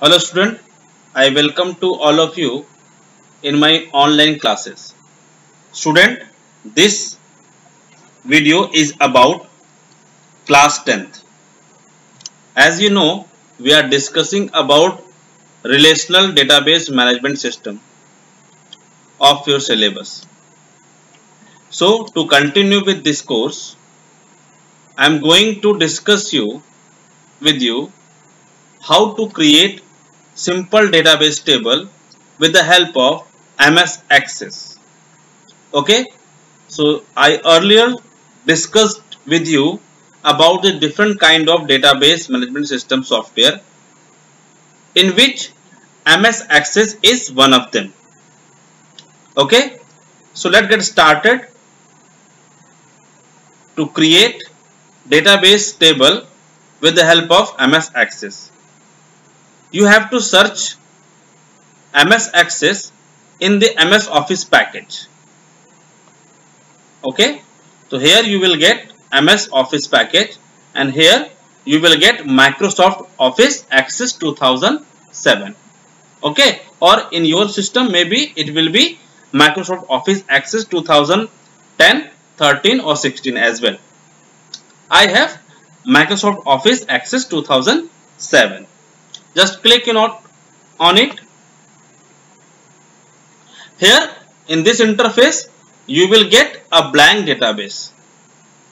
Hello student, I welcome to all of you in my online classes. Student, this video is about class 10th. As you know, we are discussing about relational database management system of your syllabus. So to continue with this course, I am going to discuss with you how to create simple database table with the help of MS Access. Okay, so I earlier discussed with you about the different kind of database management system software, in which MS Access is one of them. Okay, so let's get started to create database table with the help of MS Access. You have to search MS Access in the MS Office package. Okay, so here you will get MS Office package, and here you will get Microsoft Office Access 2007. Okay, or in your system maybe it will be Microsoft Office Access 2010, 13 or 16 as well. I have Microsoft Office Access 2007. Just click on it. Here in this interface you will get a blank database.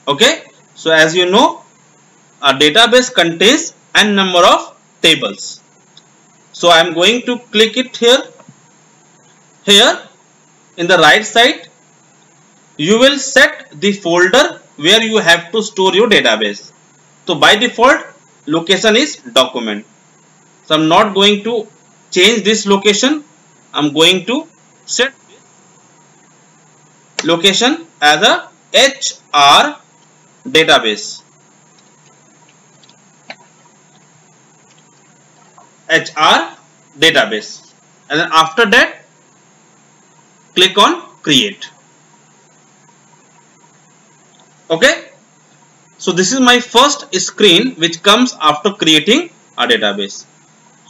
Okay, so as you know, a database contains n number of tables. So I am going to click it here. Here in the right side you will set the folder where you have to store your database. So by default location is document. So I am not going to change this location. I am going to set this location as a HR database. HR database, and then after that click on create. Okay, so this is my first screen which comes after creating a database.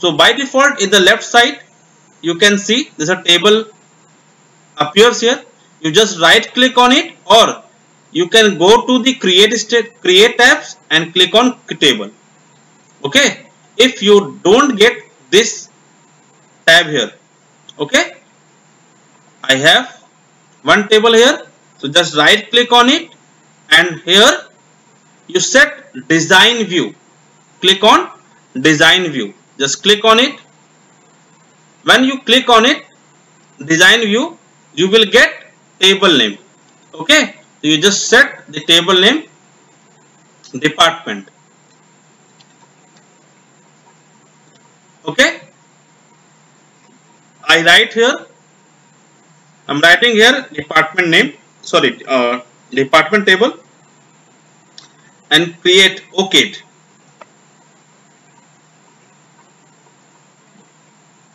So by default in the left side you can see there's a table appears here. You just right click on it, or you can go to the create tabs and click on table. Okay, if you don't get this tab here, okay, I have one table here, so just right click on it, and here you set design view. Click on design view. Just click on it. When you click on it, design view, you will get table name. Okay, so you just set the table name department. Okay, I write here, I'm writing here department name, sorry, department table, and create OK.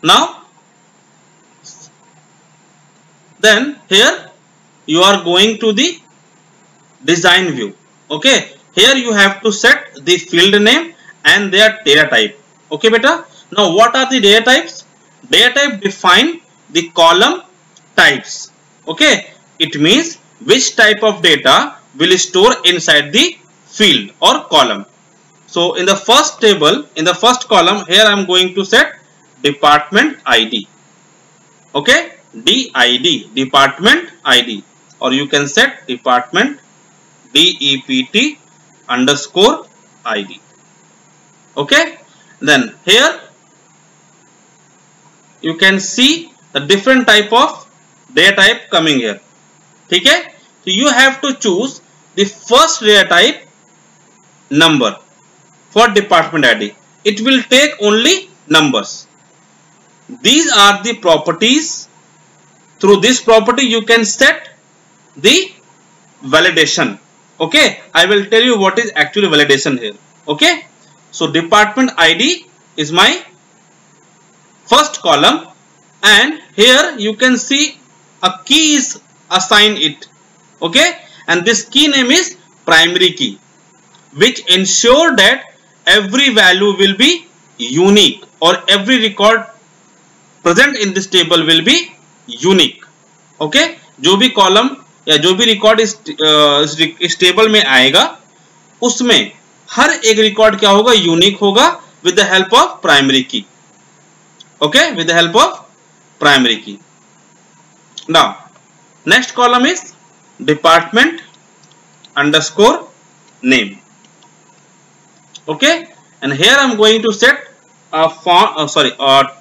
Now then here you are going to the design view. Okay, here you have to set the field name and their data type. Okay beta, now what are the data types? Data type define the column types. Okay, it means which type of data will store inside the field or column. So in the first table, in the first column, here I am going to set department ID. Okay, DID, department ID, or you can set department DEPT underscore ID. Okay, then here you can see the different type of data type coming here. Okay, so you have to choose the first data type number for department ID. It will take only numbers. These are the properties. Through this property you can set the validation. Okay, I will tell you what is actually validation here. Okay, so department ID is my first column, and here you can see a key is assigned it. Okay, and this key name is primary key, which ensure that every value will be unique or every record present in this table will be unique. Okay, जो भी column या जो भी record इस table में आएगा उसमें हर एक रिकॉर्ड क्या होगा, यूनिक होगा with the help of primary key. Okay, with the help of primary key. Now next column is department underscore name. Okay, and here I am going to set a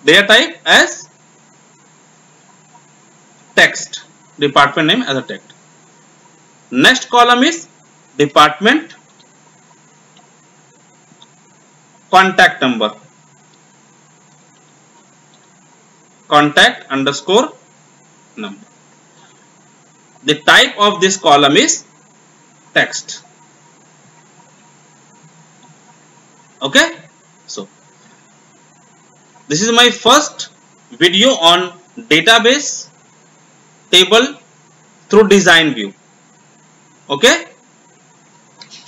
data type as text, department name as a text. Next column is department contact number, contact underscore number. The type of this column is text. Okay, so this is my first video on database table through design view. Okay,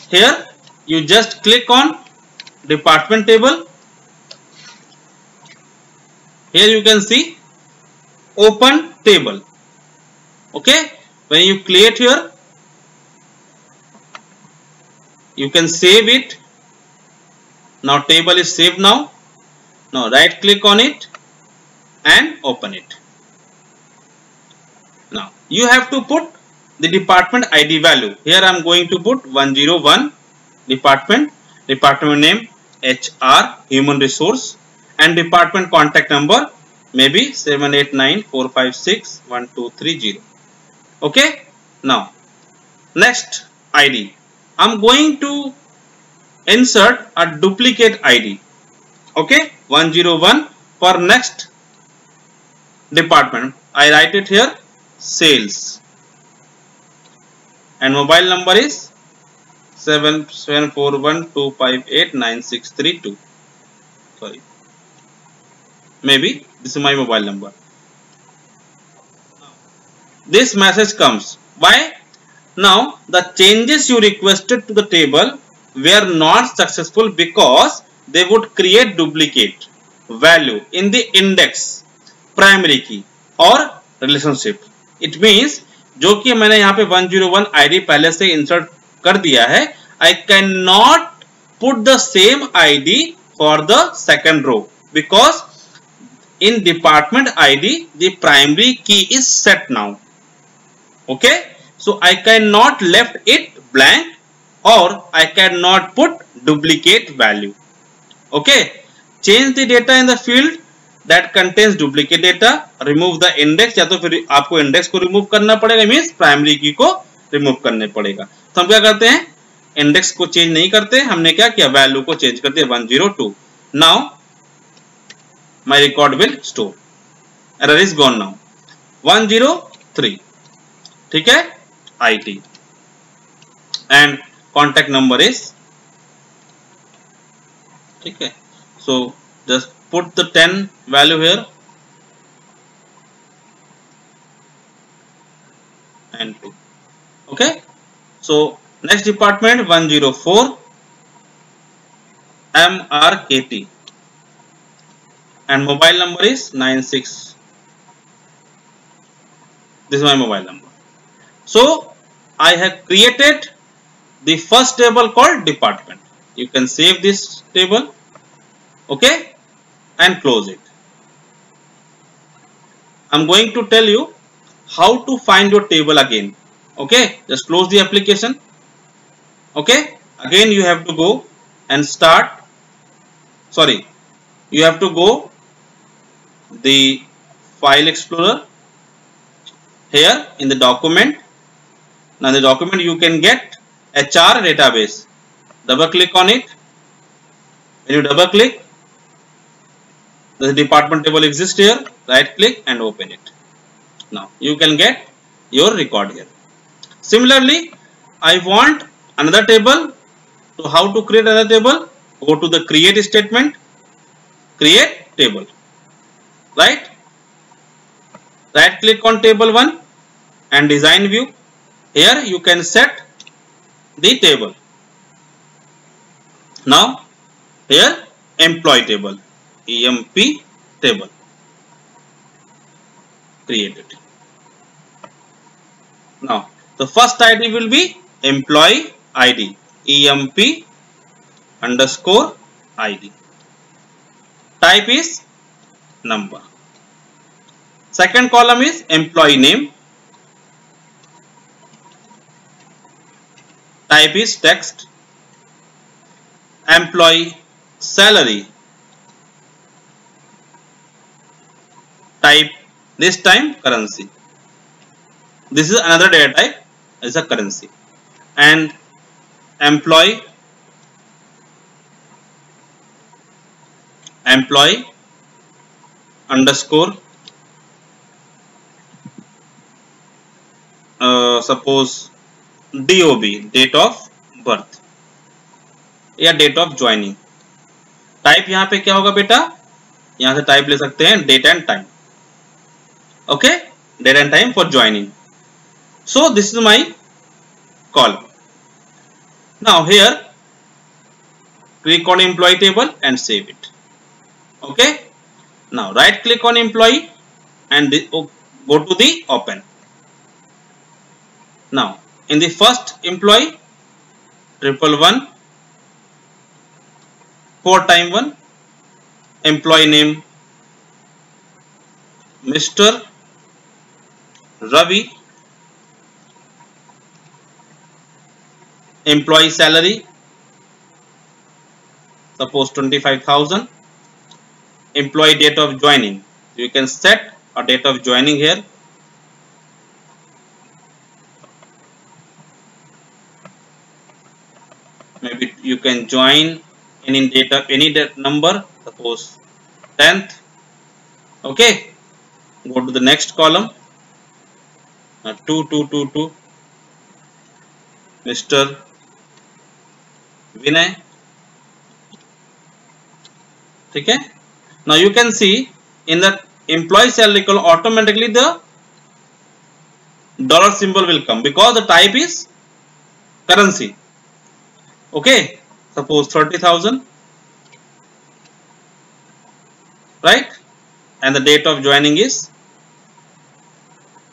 here you just click on department table. Here you can see open table. Okay, when you create here, you can save it. Now table is saved now. Now right click on it and open it. Now you have to put the department ID value. Here I am going to put 101 department name HR human resource, and department contact number maybe 78945612330. Okay, now next ID I am going to insert a duplicate ID. Okay, 101 for next department. I write it here sales, and mobile number is 7741258963. Sorry, maybe this is my mobile number. This message comes. Why? Now the changes you requested to the table were not successful because they would create duplicate value in the index, primary key or relationship. It means जो कि मैंने यहाँ पे 101 ID पहले से insert कर दिया है, I cannot put the same ID for the second row because in department ID the primary key is set now. Okay, so I cannot left it blank or I cannot put duplicate value. Okay, change the data in the field that contains duplicate data, remove the index, या तो फिर आपको index को remove करना पड़ेगा, means primary key को remove करने पड़ेगा. तो हम क्या करते हैं, index को change नहीं करते, हमने क्या किया, value को change करते हैं 102. Now my record will store. Error is gone now. 103. ठीक है, IT and contact number is, ठीक है, so just put the 10 value here and 2. Okay, so next department 104 MRKT and mobile number is 96. This is my mobile number. So I have created the first table called department. You can save this table, okay, and close it. I'm going to tell you how to find your table again. Okay, just close the application. Okay, again you have to go and start. Sorry, you have to go the file explorer. Here in the document. Now the document you can get HR database. Double click on it. When you double click, the department table exists here. Right click and open it. Now you can get your record here. Similarly, I want another table. So how to create another table? Go to the create statement. Create table. Right? Right click on table 1 and design view. Here you can set the table. Now here employee table, EMP table created. Now the first ID will be employee ID, EMP underscore ID. Type is number. Second column is employee name. Type is text. Employee salary. Type this time currency. This is another data type, is a currency. And employee underscore suppose DOB, date of birth या date of joining. Type यहाँ पे क्या होगा बेटा, यहाँ से type ले सकते हैं date and time. Okay, date and time for joining. So this is my column. Now here click on employee table and save it. Okay, now right click on employee and go to the open. Now in the first employee 111 4 times 1, employee name Mr. Ravi, employee salary suppose 25,000, employee date of joining, you can set a date of joining here. Maybe you can join any data, any number, suppose 10th. Okay, go to the next column. 2222 Mr. Vinay. Okay, now you can see in the employee salary column automatically the dollar symbol will come because the type is currency. Okay, suppose 30,000, right? And the date of joining is,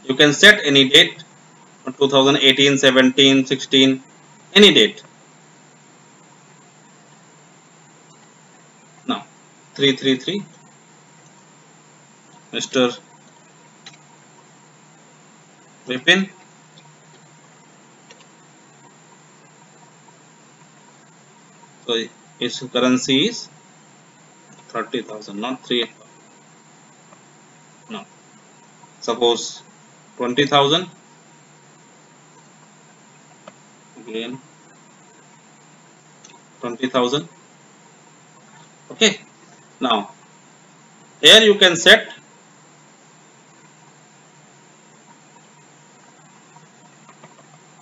you can set any date, 2018, 17, 16, any date. Now 333 Mr. Vipin. So its currency is 30,000, not 3. No, suppose 20,000. Again 20,000. Okay, now here you can set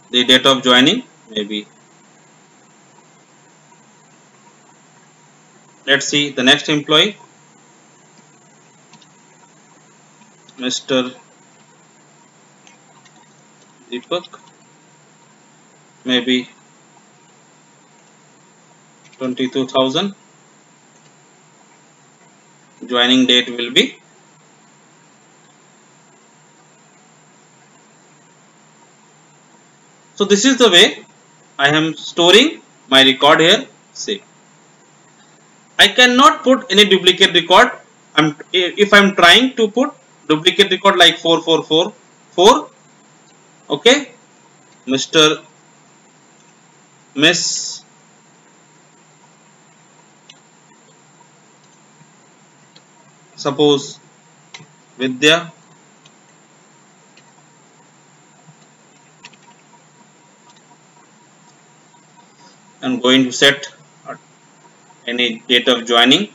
the date of joining. Maybe let's see the next employee, Mr. Deepak, maybe 22,000. Joining date will be so. This is the way I am storing my record here. Save. I cannot put any duplicate record. If I am trying to put duplicate record like 4444, okay, Mr. Miss suppose Vidya, I am going to set any date of joining.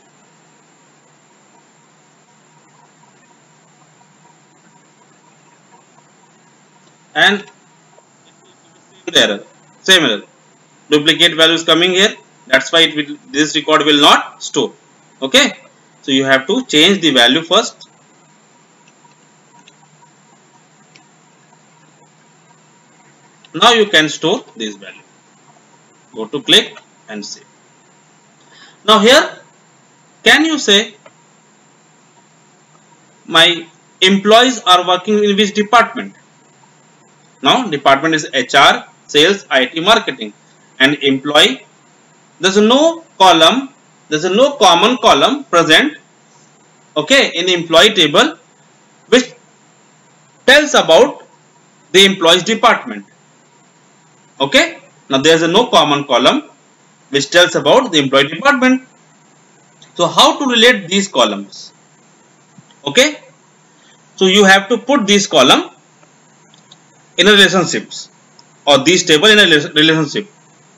And same error, duplicate values coming here. That's why this record will not store. Okay, so you have to change the value first. Now you can store this value. Go to click and save. Now here can you say my employees are working in which department? Now department is HR, sales, IT, marketing, and employee. There's no column, there's no common column present, okay, in the employee table which tells about the employees department. Okay, now there's no common column which tells about the employee department. So how to relate these columns? Okay, so you have to put this column in a relationships, or this table in a relationship.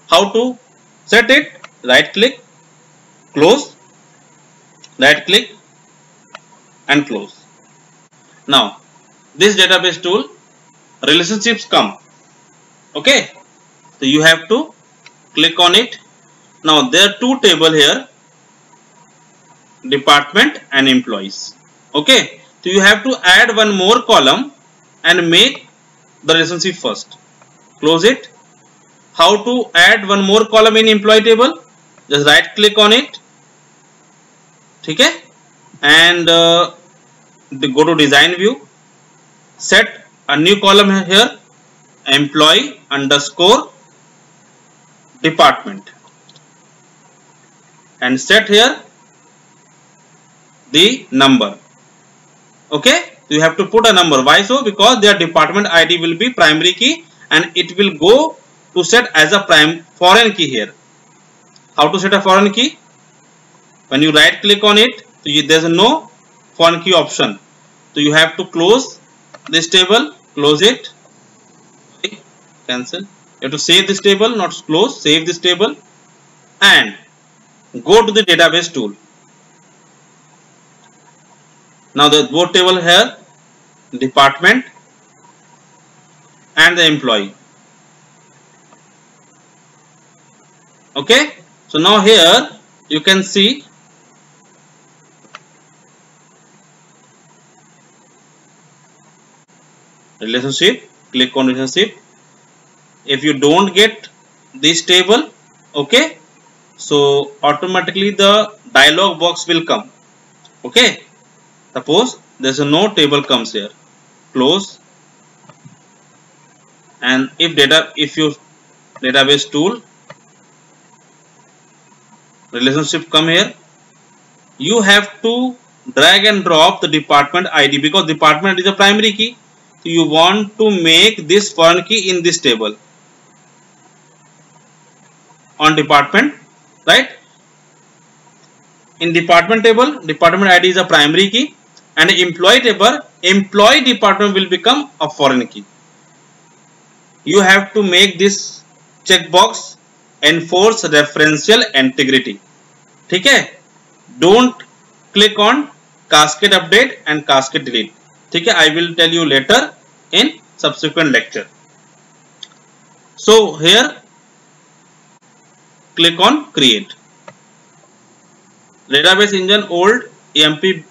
How to set it? Right click, close, right click and close. Now this database tool, relationships come. Okay, so you have to click on it. Now there are two tables here, department and employees. Okay, so you have to add one more column and make the relationship first. Close it. How to add one more column in employee table? Just right click on it. Okay, and go to design view. Set a new column here, employee underscore department, and set here the number. Okay, you have to put a number. Why so? Because their department ID will be primary key and it will go to set as a foreign key here. How to set a foreign key? When you right click on it, so there is no foreign key option. So you have to close this table, close it, cancel. You have to save this table, not close, save this table and go to the database tool. Now the both table here, department and the employee. Okay, so now here you can see relationship, click on relationship. If you don't get this table, okay, so automatically the dialog box will come. Okay, suppose there's no table comes here, close, and if your database tool relationship come here, you have to drag and drop the department ID, because department is a primary key. So you want to make this foreign key in this table on department, right? In department table, department ID is a primary key, and employee table, employee department will become a foreign key. You have to make this checkbox enforce referential integrity. Okay? Don't click on cascade update and cascade delete. Okay? I will tell you later in subsequent lecture. So here click on create. Database engine old EMP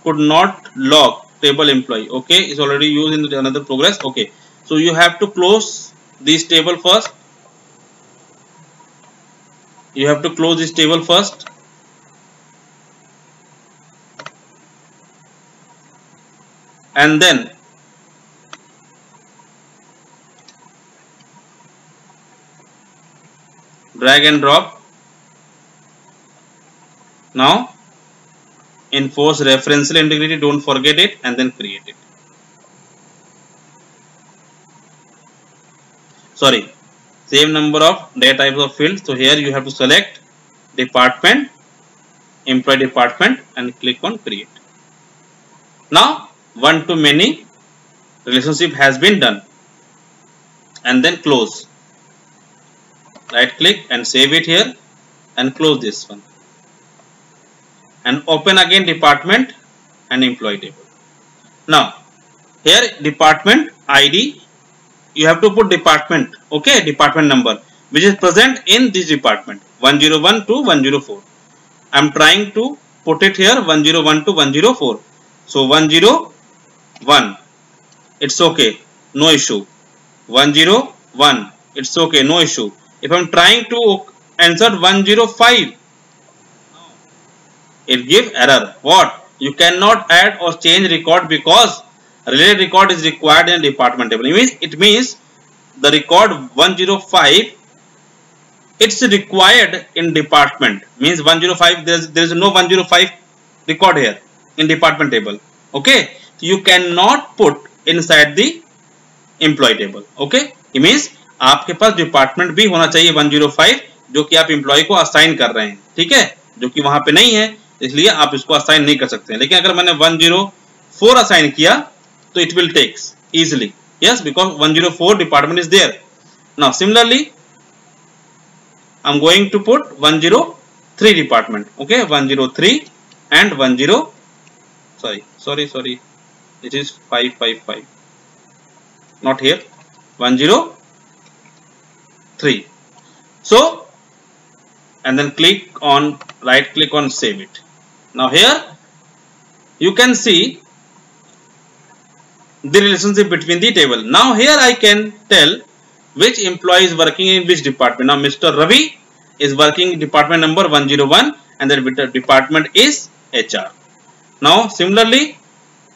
could not log table employee. Okay, it's already used in another progress. Okay, so you have to close this table first. You have to close this table first. And then drag and drop. Now enforce referential integrity, don't forget it, and then create it. Sorry, same number of data types of fields. So here you have to select department, employee department, and click on create. Now one to many relationship has been done, and then close. Right click and save it here and close this one, and open again department and employee table. Now here department ID, you have to put department, okay, department number which is present in this department 101 to 104. I am trying to put it here 101 to 104. So 101, it's okay, no issue. 101, it's okay, no issue. If I am trying to insert 105, It gives error. What? You cannot add or change record because related record is required in department table. It means the record 105, it's required in department. Means 105, there is no 105 record here in department table. Okay, so you cannot put inside the employee table. Okay, it means आपके पास department भी होना चाहिए 105 जो कि आप employ को assign कर रहे हैं, ठीक है, जो कि वहां पे नहीं है, इसलिए आप इसको असाइन नहीं कर सकते। लेकिन अगर मैंने 104 असाइन किया तो it will takes easily, yes, because 104 department is there. Now similarly I am going to put 103 department, okay, 103 and 10, sorry, it is 555, not here, 103. So, and then right click on save it. Now here you can see the relationship between the table. Now here I can tell which employee is working in which department. Now Mr. Ravi is working in department number 101 and the department is HR. Now similarly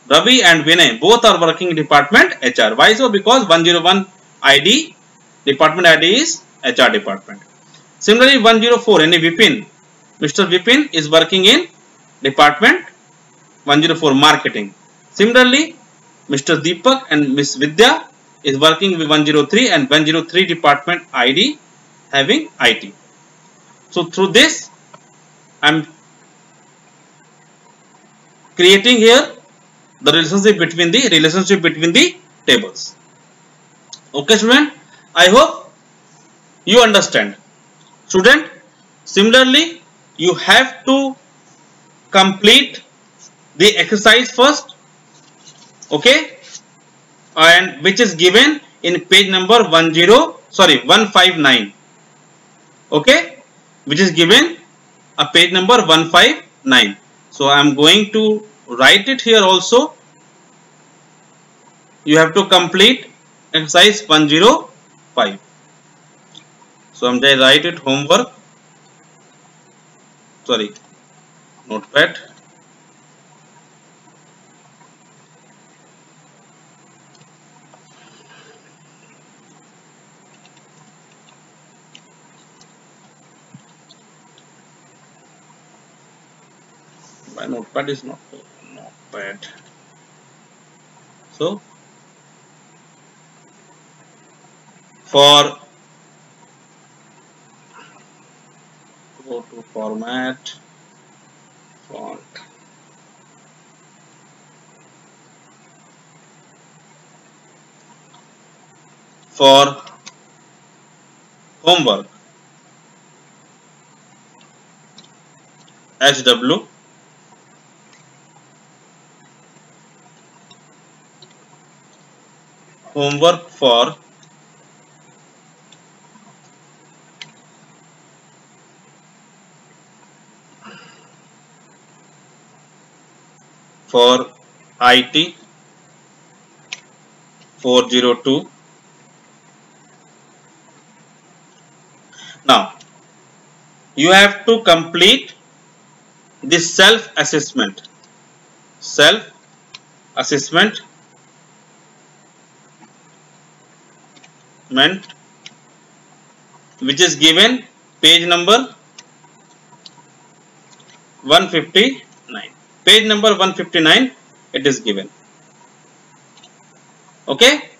Ravi and Vinay both are working in department HR. Why so? Because 101 ID, department ID is HR department. Similarly 104, any Vipin, Mr. Vipin is working in department 104 marketing. Similarly Mr. Deepak and Miss Vidya is working with 103 and 103 department ID having IT. So through this I am creating here the relationship between the tables. Okay student, I hope you understand. Student, similarly you have to complete the exercise first, okay, and which is given in page number 159, okay, which is given a page number 159. So I am going to write it here also. You have to complete exercise 105. So I am going to write it homework. Sorry, notepad. My notepad is not notepad. So for go to format, font, for homework HW homework for IT 402. Now you have to complete this self-assessment which is given page number 159. Page number 159 it is given. Okay,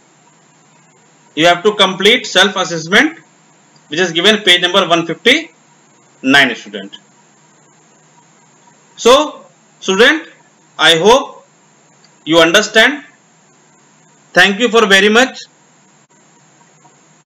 you have to complete self-assessment which is given page number 159, student. So student, I hope you understand. Thank you for very much.